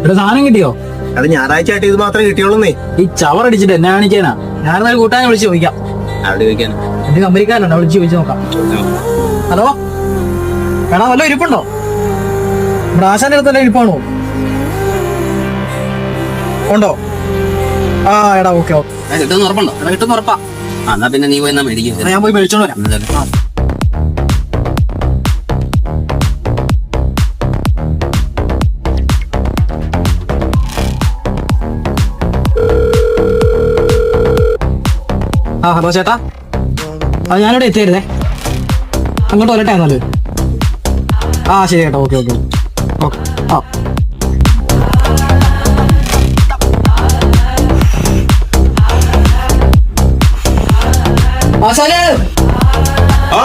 ഇവിടെ സാധനം കിട്ടിയോ? അത് ഞായറാഴ്ച ആയിട്ട് ഇത് മാത്രമേ കിട്ടിയോളൂന്നേ. ഈ ചവറടിച്ചിട്ട് എന്നെ കാണിക്കാനാ? ഞാനെന്നാൽ കൂട്ടാനെ വിളിച്ച് ചോദിക്കാം. അവിടെ ചോദിക്കാനോ? എന്റെ കമ്പനിക്കാരനുണ്ടോ? വിളിച്ച് ചോദിച്ചു നോക്കാം. ഹലോ എടാ, വല്ല ഇരിപ്പുണ്ടോ? ഇവിടെ ആശാന്റെ അടുത്തല്ല ഇരിപ്പാണോ? ഉണ്ടോ? ആ എടാ, ഓക്കെ ഓക്കെ. കിട്ടുന്ന ഉറപ്പുണ്ടോ? എടാ കിട്ടുന്ന ഉറപ്പാ. എന്നാ പിന്നെ നീ പോയി എന്നാ മേടിക്കും. ഞാൻ പോയി മേടിച്ചോണ്ട് വരാം. ആ ഹലോ ചേട്ടാ, ഞാനിവിടെ എത്തിയായിരുന്നേ. അങ്ങോട്ട് വരട്ടെ എന്നാല്. ആ ശരി ചേട്ടാ, ഓക്കെ ഓക്കെ ഓക്കെ. ആ ആശാനെ, ആ